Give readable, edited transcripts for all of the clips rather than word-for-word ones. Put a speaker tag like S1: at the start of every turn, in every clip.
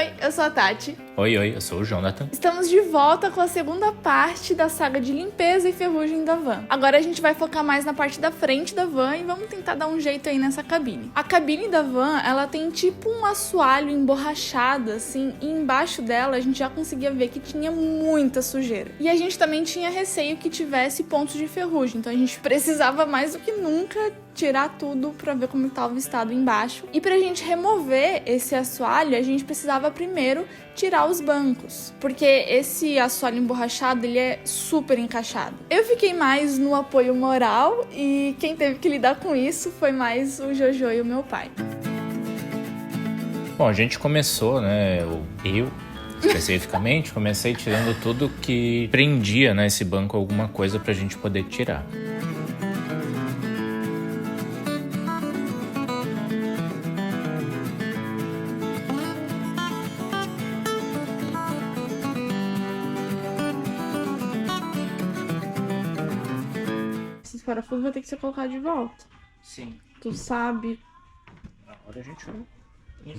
S1: Oi, eu sou a Tati.
S2: Oi, eu sou o Jonathan.
S1: Estamos de volta com a segunda parte da saga de limpeza e ferrugem da van. Agora a gente vai focar mais na parte da frente da van e vamos tentar dar um jeito aí nessa cabine. A cabine da van, ela tem tipo um assoalho emborrachado, assim, e embaixo dela a gente já conseguia ver que tinha muita sujeira. E a gente também tinha receio que tivesse pontos de ferrugem, então a gente precisava mais do que nunca tirar tudo pra ver como estava o estado embaixo. E pra gente remover esse assoalho, a gente precisava primeiro tirar os bancos, porque esse assoalho emborrachado, ele é super encaixado. Eu fiquei mais no apoio moral e quem teve que lidar com isso foi mais o Jojo e o meu pai.
S2: Bom, a gente começou, né, eu especificamente, comecei tirando tudo que prendia, né, esse banco alguma coisa pra gente poder tirar.
S1: Esses parafusos vai ter que ser colocado de volta.
S2: Sim.
S1: Tu sabe?
S2: Agora a gente vai.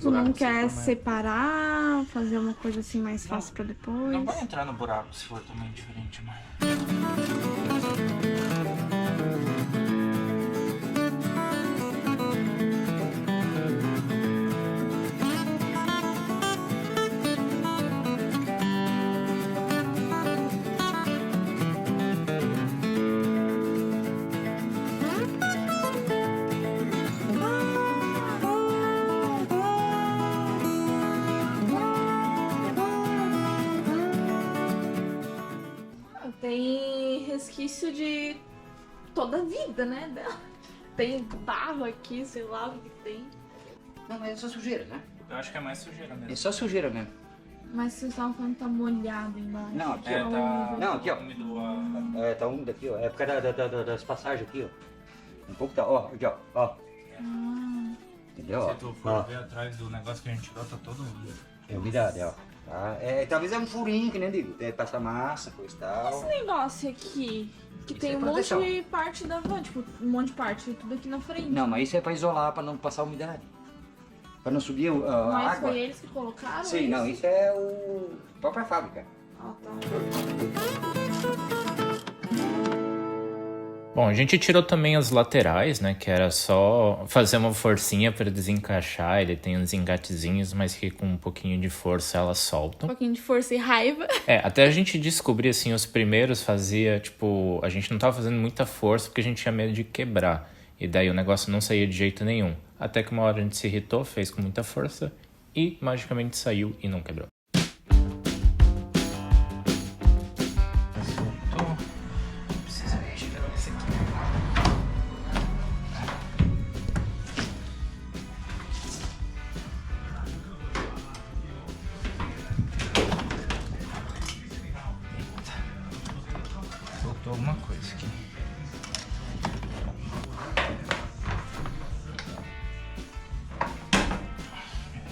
S1: Tu não quer separar, fazer uma coisa assim mais fácil pra depois?
S3: Não vai entrar no buraco se for também diferente, mãe.
S1: Tem resquício de toda a vida, né, dela. Tem barro aqui, sei lá o que tem.
S4: Não, mas é só sujeira, né?
S3: Eu acho que é mais sujeira mesmo.
S4: É só sujeira mesmo.
S1: Mas vocês estavam falando que tá molhado embaixo.
S4: Não, aqui,
S3: É,
S4: ó.
S3: tá...
S4: Não, aqui, ó.
S3: úmido,
S4: Tá úmido aqui, ó. É por causa das passagens aqui, ó. Um pouco tá, ó, aqui, ó. Entendeu?
S3: Se tu for ver atrás do negócio que a gente tirou, tá todo úmido.
S4: É umidade, ó. Tá? Talvez é um furinho, que nem digo. Passa massa, coisa e tal.
S1: Esse negócio aqui, que
S4: Isso
S1: tem
S4: é
S1: um monte
S4: proteção.
S1: de parte da van, tipo, um monte de parte, tudo aqui na frente.
S4: Não, mas isso é pra isolar, pra não passar umidade. Pra não subir a
S1: Mas
S4: água.
S1: foi eles que colocaram?
S4: Sim, não, isso é o própria fábrica.
S1: Ah, tá.
S2: Bom, a gente tirou também as laterais, né, que era só fazer uma forcinha para desencaixar. Ele tem uns engatezinhos, mas que com um pouquinho de força elas
S1: Um
S2: soltam.
S1: pouquinho de força e raiva.
S2: Até a gente descobrir, assim, os primeiros fazia, tipo, a gente não tava fazendo muita força porque a gente tinha medo de quebrar. E daí o negócio não saía de jeito nenhum. Até que uma hora a gente se irritou, fez com muita força e magicamente saiu e não quebrou.
S3: Precisa retirar esse aqui. Soltou alguma coisa aqui.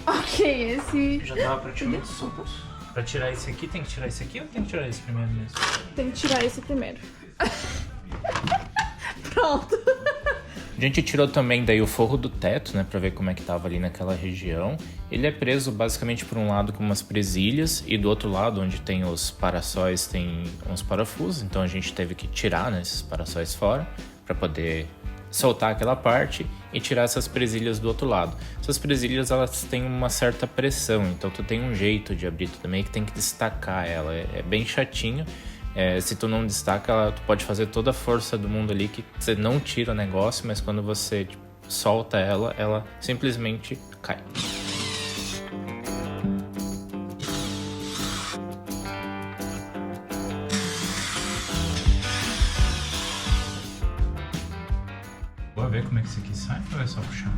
S1: Ok, esse
S3: Já tava praticamente solto. Pra tirar esse aqui, tem que tirar esse aqui ou tem que tirar esse primeiro mesmo?
S1: tem que tirar esse primeiro. Pronto.
S2: A gente tirou também daí o forro do teto, né, pra ver como é que tava ali naquela região. Ele é preso basicamente por um lado com umas presilhas e do outro lado, onde tem os parassóis, tem uns parafusos. Então a gente teve que tirar, né, esses parassóis fora pra poder soltar aquela parte e tirar essas presilhas do outro lado. Essas presilhas, elas têm uma certa pressão, então tu tem um jeito de abrir, tu também que tem que destacar ela. É bem chatinho. Se tu não destaca, tu pode fazer toda a força do mundo ali que você não tira o negócio, mas quando você solta ela, ela simplesmente cai.
S3: Vou ver como é que isso aqui sai ou é só puxar?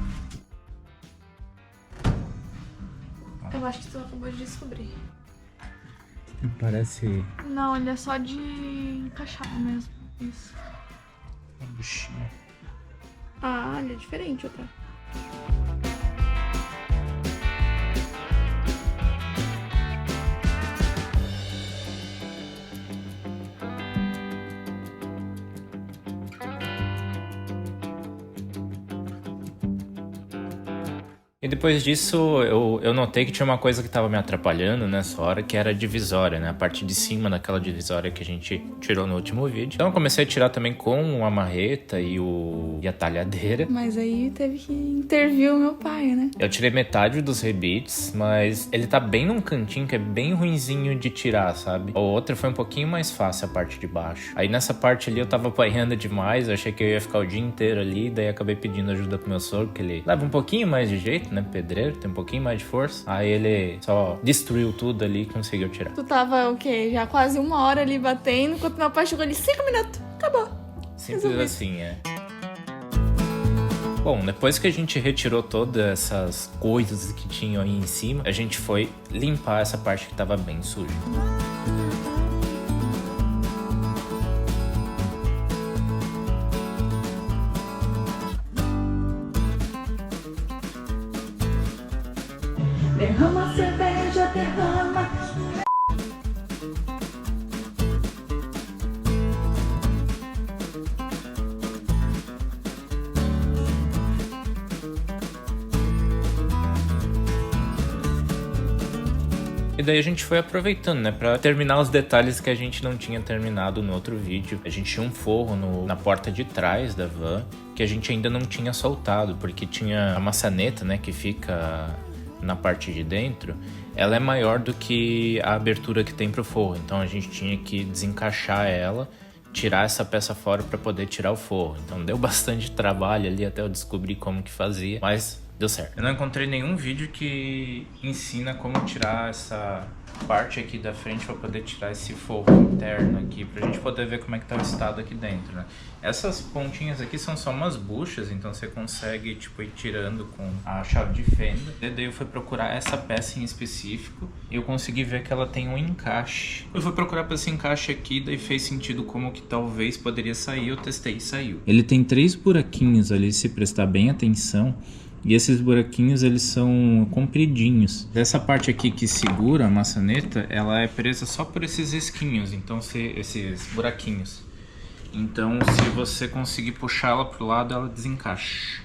S1: Eu acho que tu acabou de descobrir.
S2: Parece
S1: Não, ele é só de encaixar mesmo. Isso.
S3: Uma buchinha.
S1: Ah, ele é diferente até.
S2: E depois disso, eu notei que tinha uma coisa que tava me atrapalhando nessa hora, que era a divisória, né? A parte de cima daquela divisória que a gente tirou no último vídeo. Então eu comecei a tirar também com a marreta e a talhadeira.
S1: Mas aí teve que intervir o meu pai, né?
S2: Eu tirei metade dos rebites, mas ele tá bem num cantinho que é bem ruinzinho de tirar, sabe? A outra foi um pouquinho mais fácil, a parte de baixo. Aí nessa parte ali eu tava apanhando demais, eu achei que eu ia ficar o dia inteiro ali, daí acabei pedindo ajuda pro meu sogro, que ele leva um pouquinho mais de jeito, né? Pedreiro, tem um pouquinho mais de força. Aí ele só destruiu tudo ali e conseguiu tirar.
S1: Tu tava o quê? Já quase 1 hora ali batendo, enquanto meu pai chegou ali 5 minutos. Acabou.
S2: Simples
S1: Resolvido.
S2: assim, é. Bom, depois que a gente retirou todas essas coisas que tinham aí em cima, a gente foi limpar essa parte que tava bem suja.
S1: Derrama cerveja, derrama.
S2: E daí a gente foi aproveitando, né, pra terminar os detalhes que a gente não tinha terminado no outro vídeo. A gente tinha um forro na porta de trás da van que a gente ainda não tinha soltado, porque tinha a maçaneta, né, que fica na parte de dentro. Ela é maior do que a abertura que tem pro forro, então a gente tinha que desencaixar ela, tirar essa peça fora para poder tirar o forro. Então deu bastante trabalho ali até eu descobrir como que fazia, mas deu certo. Eu não encontrei nenhum vídeo que ensina como tirar essa parte aqui da frente para poder tirar esse forro interno aqui, pra gente poder ver como é que tá o estado aqui dentro, né? Essas pontinhas aqui são só umas buchas, então você consegue, tipo, ir tirando com a chave de fenda. E daí eu fui procurar essa peça em específico e eu consegui ver que ela tem um encaixe. Eu fui procurar pra esse encaixe aqui, daí fez sentido como que talvez poderia sair, eu testei e saiu. Ele tem 3 buraquinhos ali, se prestar bem atenção. E esses buraquinhos, eles são compridinhos. Essa parte aqui que segura a maçaneta, ela é presa só por esses risquinhos, então esses buraquinhos. Então, se você conseguir puxá-la pro lado, ela desencaixa.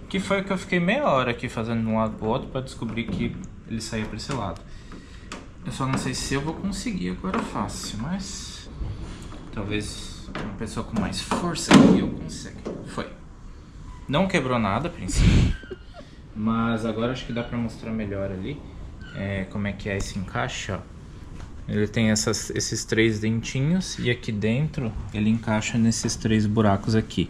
S2: Que foi o que eu fiquei meia hora aqui fazendo de um lado pro outro para descobrir que ele saía para esse lado. Eu só não sei se eu vou conseguir agora fácil, mas talvez uma pessoa com mais força aqui eu consiga. Foi. Não quebrou nada a princípio, mas agora acho que dá pra mostrar melhor ali como é que é esse encaixe, ó. Ele tem esses 3 dentinhos e aqui dentro ele encaixa nesses 3 buracos aqui.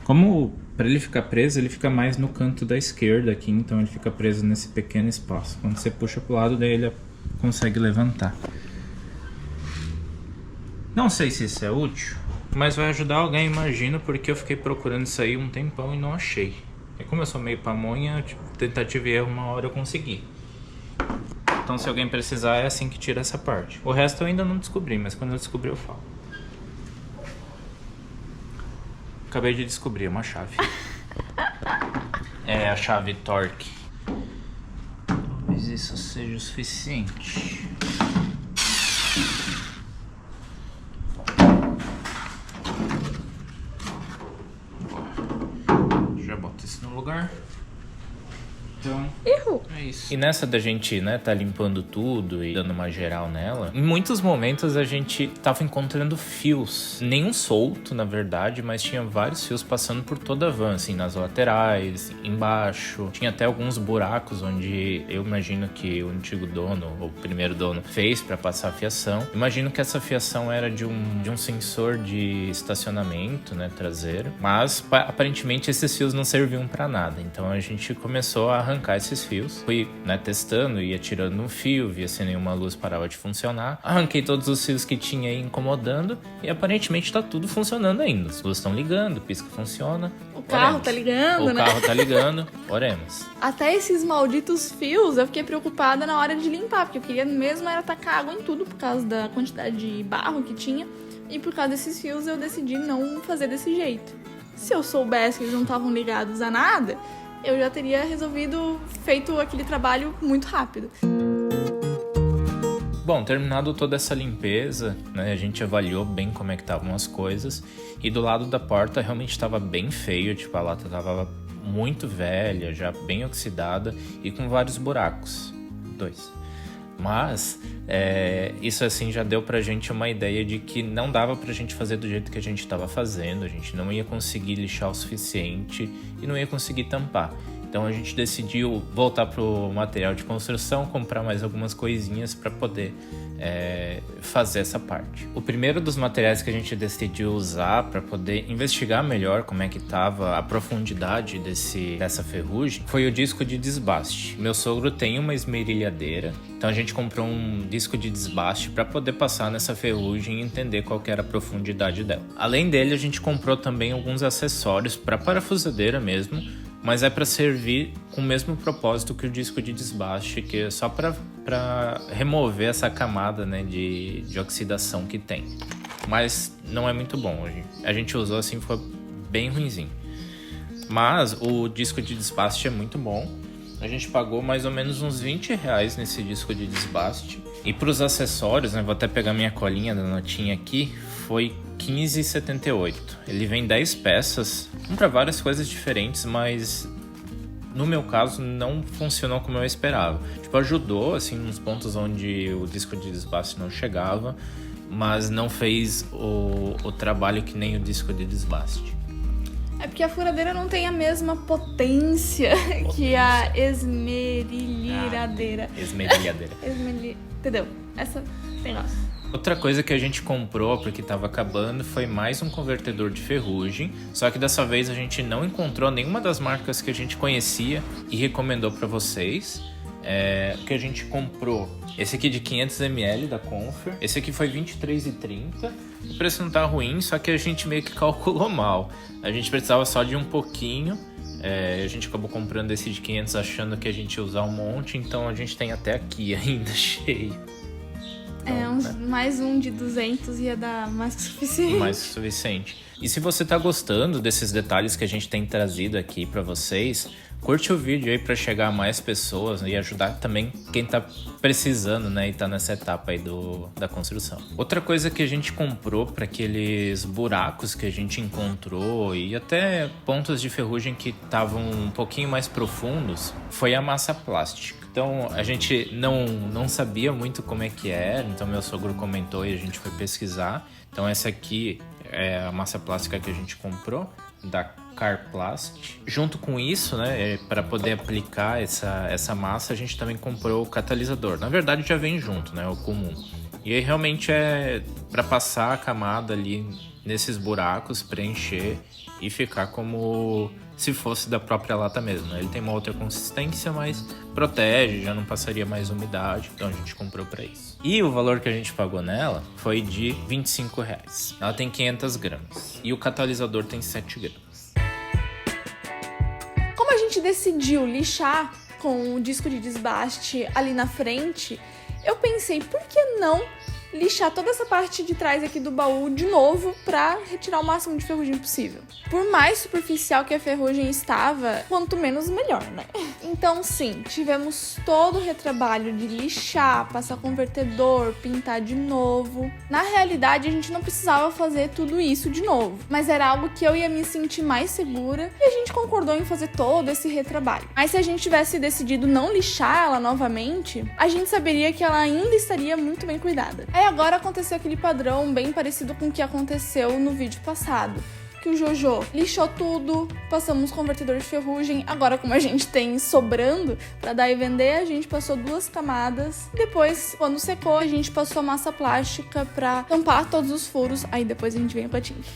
S2: Como para ele ficar preso, ele fica mais no canto da esquerda aqui, então ele fica preso nesse pequeno espaço. Quando você puxa pro lado, daí ele consegue levantar. Não sei se isso é útil, mas vai ajudar alguém, imagino, porque eu fiquei procurando isso aí um tempão e não achei. E como eu sou meio pamonha, tipo, tentativa e erro, uma hora eu consegui. Então se alguém precisar, é assim que tira essa parte. O resto eu ainda não descobri, mas quando eu descobrir eu falo. Acabei de descobrir, uma chave. É a chave Torque. Talvez isso seja o suficiente. Já boto isso no lugar. Então,
S1: Errou.
S2: é isso. E nessa da gente, né, tá limpando tudo e dando uma geral nela, em muitos momentos a gente tava encontrando fios. Nenhum solto, na verdade, mas tinha vários fios passando por toda a van, assim, nas laterais, embaixo. Tinha até alguns buracos onde eu imagino que o antigo dono, ou o primeiro dono, fez pra passar a fiação. Imagino que essa fiação era de um sensor de estacionamento, né, traseiro. Mas, aparentemente, esses fios não serviam pra nada. Então a gente começou a arrancar esses fios. Fui, né, testando, ia tirando um fio, via se nenhuma luz parava de funcionar. Arranquei todos os fios que tinha aí incomodando e aparentemente tá tudo funcionando ainda. As luzes estão ligando, o pisca funciona.
S1: O carro tá ligando, né?
S2: O carro tá ligando, oremos.
S1: Até esses malditos fios eu fiquei preocupada na hora de limpar, porque eu queria mesmo era tacar água em tudo por causa da quantidade de barro que tinha. E por causa desses fios eu decidi não fazer desse jeito. Se eu soubesse que eles não estavam ligados a nada, eu já teria feito aquele trabalho muito rápido.
S2: Bom, terminado toda essa limpeza, né, a gente avaliou bem como é que estavam as coisas. E do lado da porta realmente estava bem feio, tipo, a lata tava muito velha, já bem oxidada e com vários buracos. 2. Mas isso assim já deu pra gente uma ideia de que não dava pra gente fazer do jeito que a gente estava fazendo, a gente não ia conseguir lixar o suficiente e não ia conseguir tampar. Então a gente decidiu voltar pro material de construção, comprar mais algumas coisinhas para poder fazer essa parte. O primeiro dos materiais que a gente decidiu usar para poder investigar melhor como é que estava a profundidade dessa ferrugem foi o disco de desbaste. Meu sogro tem uma esmerilhadeira, então a gente comprou um disco de desbaste para poder passar nessa ferrugem e entender qual que era a profundidade dela. Além dele, a gente comprou também alguns acessórios para parafusadeira mesmo, mas é para servir com o mesmo propósito que o disco de desbaste, que é só para remover essa camada, né, de oxidação que tem. Mas não é muito bom. A gente usou assim, foi bem ruinzinho. Mas o disco de desbaste é muito bom. A gente pagou mais ou menos uns R$20 nesse disco de desbaste. E para os acessórios, né, vou até pegar minha colinha da notinha aqui, foi R$15,78. Ele vem 10 peças, para várias coisas diferentes, mas no meu caso não funcionou como eu esperava. Tipo, ajudou assim nos pontos onde o disco de desbaste não chegava, mas não fez o trabalho que nem o disco de desbaste.
S1: É porque a furadeira não tem a mesma potência que a esmerilhadeira.
S2: Esmerilhadeira.
S1: Entendeu? Essa negócio.
S2: Outra coisa que a gente comprou porque estava acabando foi mais um convertedor de ferrugem, só que dessa vez a gente não encontrou nenhuma das marcas que a gente conhecia e recomendou para vocês. Que a gente comprou esse aqui de 500 ml da Confer, esse aqui foi R$23,30. O preço não tá ruim, só que a gente meio que calculou mal. A gente precisava só de um pouquinho. A gente acabou comprando esse de 500 achando que a gente ia usar um monte, então a gente tem até aqui ainda cheio. Então,
S1: mais um de 200 ia dar mais que suficiente.
S2: Mais que suficiente. E se você tá gostando desses detalhes que a gente tem trazido aqui pra vocês, curte o vídeo aí pra chegar a mais pessoas e ajudar também quem tá precisando, né, e tá nessa etapa aí da construção. Outra coisa que a gente comprou para aqueles buracos que a gente encontrou e até pontos de ferrugem que estavam um pouquinho mais profundos foi a massa plástica. Então a gente não sabia muito como é que era, então meu sogro comentou e a gente foi pesquisar. Então essa aqui é a massa plástica que a gente comprou, da Carplast. Junto com isso, né, para poder aplicar essa massa, a gente também comprou o catalisador. Na verdade já vem junto, né, o comum. E aí realmente é para passar a camada ali nesses buracos, preencher e ficar como se fosse da própria lata mesmo, né? Ele tem uma outra consistência, mas protege, já não passaria mais umidade, então a gente comprou para isso. E o valor que a gente pagou nela foi de R$25. Ela tem 500 gramas e o catalisador tem 7 gramas.
S1: Como a gente decidiu lixar com o disco de desbaste ali na frente, eu pensei, por que não lixar toda essa parte de trás aqui do baú de novo pra retirar o máximo de ferrugem possível. Por mais superficial que a ferrugem estava, quanto menos melhor, né? Então sim, tivemos todo o retrabalho de lixar, passar convertedor, pintar de novo. Na realidade, a gente não precisava fazer tudo isso de novo, mas era algo que eu ia me sentir mais segura e a gente concordou em fazer todo esse retrabalho. Mas se a gente tivesse decidido não lixar ela novamente, a gente saberia que ela ainda estaria muito bem cuidada. Aí agora aconteceu aquele padrão bem parecido com o que aconteceu no vídeo passado, que o Jojo lixou tudo, passamos convertedor de ferrugem, agora como a gente tem sobrando pra dar e vender, a gente passou 2 camadas, depois quando secou a gente passou a massa plástica pra tampar todos os furos, aí depois a gente vem com a tinta.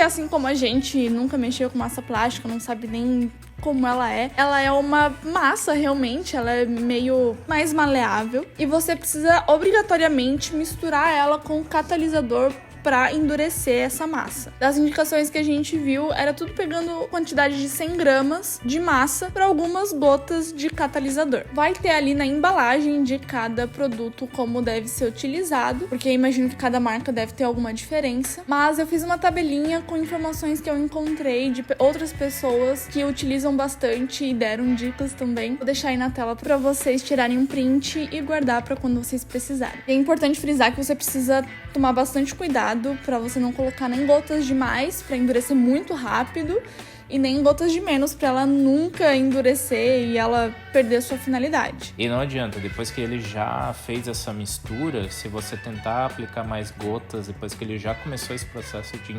S1: você, assim como a gente, nunca mexeu com massa plástica, não sabe nem como ela é uma massa realmente, ela é meio mais maleável e você precisa obrigatoriamente misturar ela com o catalisador para endurecer essa massa. Das indicações que a gente viu, era tudo pegando quantidade de 100 gramas de massa para algumas gotas de catalisador. Vai ter ali na embalagem de cada produto como deve ser utilizado, porque eu imagino que cada marca deve ter alguma diferença, mas eu fiz uma tabelinha com informações que eu encontrei de outras pessoas que utilizam bastante e deram dicas também. Vou deixar aí na tela para vocês tirarem um print e guardar para quando vocês precisarem. É importante frisar que você precisa tomar bastante cuidado para você não colocar nem gotas demais para endurecer muito rápido e nem gotas de menos para ela nunca endurecer e ela perder sua finalidade.
S2: E não adianta, depois que ele já fez essa mistura, se você tentar aplicar mais gotas, depois que ele já começou esse processo de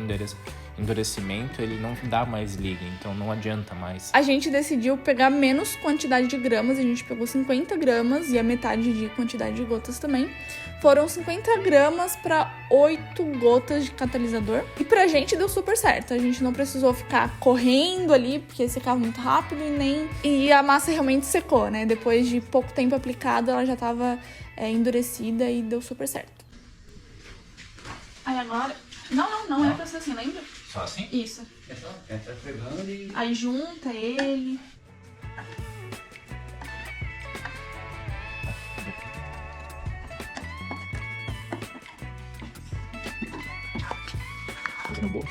S2: endurecimento, ele não dá mais liga, então não adianta mais.
S1: A gente decidiu pegar menos quantidade de gramas, a gente pegou 50 gramas e a metade de quantidade de gotas também. Foram 50 gramas para 8 gotas de catalisador. E pra gente deu super certo. A gente não precisou ficar correndo ali, porque secava muito rápido e a massa realmente secou, né? Depois de pouco tempo aplicado, ela já tava endurecida e deu super certo. Aí agora... Não é pra ser assim, lembra?
S2: Só assim?
S1: Isso.
S4: Entra pegando e...
S1: Aí junta ele...
S2: No bolso.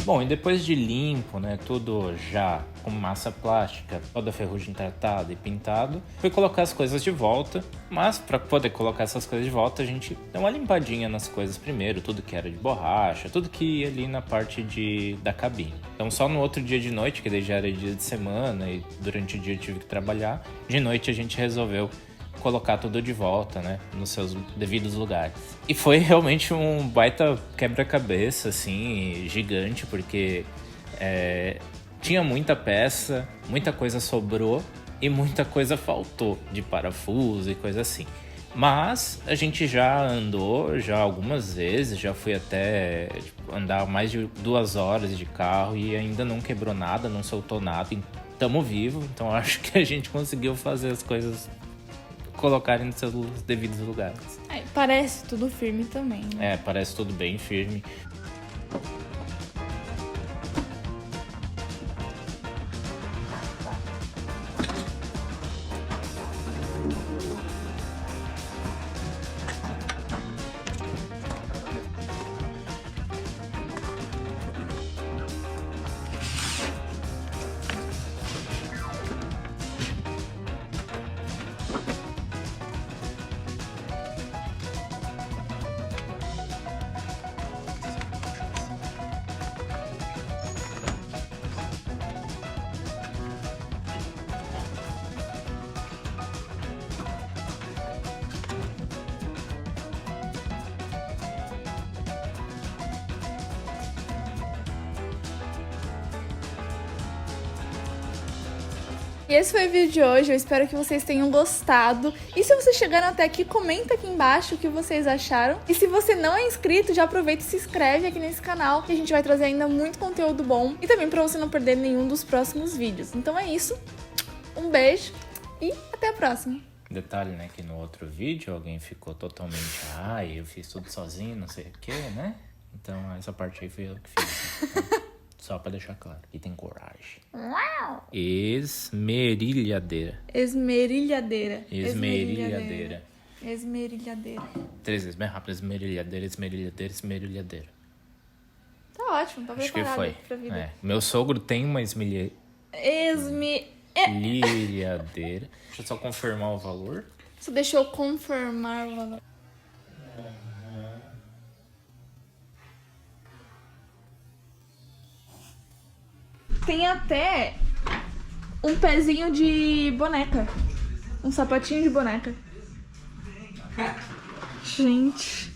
S2: Bom, e depois de limpo, né, tudo já com massa plástica, toda a ferrugem tratada e pintado, fui colocar as coisas de volta, mas para poder colocar essas coisas de volta, a gente deu uma limpadinha nas coisas primeiro, tudo que era de borracha, tudo que ia ali na parte da cabine. Então só no outro dia de noite, que daí já era dia de semana e durante o dia eu tive que trabalhar, de noite a gente resolveu colocar tudo de volta, né, nos seus devidos lugares. E foi realmente um baita quebra-cabeça, assim, gigante, porque tinha muita peça, muita coisa sobrou e muita coisa faltou de parafuso e coisa assim. Mas a gente já andou já algumas vezes, já fui até andar mais de 2 horas de carro e ainda não quebrou nada, não soltou nada. Estamos vivos, então acho que a gente conseguiu fazer as coisas colocarem nos seus devidos lugares.
S1: Parece tudo firme também, né?
S2: Parece tudo bem firme.
S1: E esse foi o vídeo de hoje, eu espero que vocês tenham gostado. E se vocês chegaram até aqui, comenta aqui embaixo o que vocês acharam. E se você não é inscrito, já aproveita e se inscreve aqui nesse canal, que a gente vai trazer ainda muito conteúdo bom. E também pra você não perder nenhum dos próximos vídeos. Então é isso, um beijo e até a próxima.
S2: Detalhe, né, que no outro vídeo alguém ficou totalmente... eu fiz tudo sozinho, não sei o que, né? Então essa parte aí foi eu que fiz. Né? Só pra deixar claro. E tem coragem.
S1: Uau!
S2: Esmerilhadeira.
S1: Esmerilhadeira.
S2: Esmerilhadeira.
S1: Esmerilhadeira.
S2: 3 vezes mais rápido. Esmerilhadeira, esmerilhadeira, esmerilhadeira.
S1: Tá ótimo, tá
S2: Acho que
S1: preparado
S2: foi.
S1: pra vida.
S2: Meu sogro tem uma esmerilhadeira. Deixa eu só confirmar o valor.
S1: Você deixou eu confirmar o valor. Tem até um pezinho de boneca. Um sapatinho de boneca. Gente,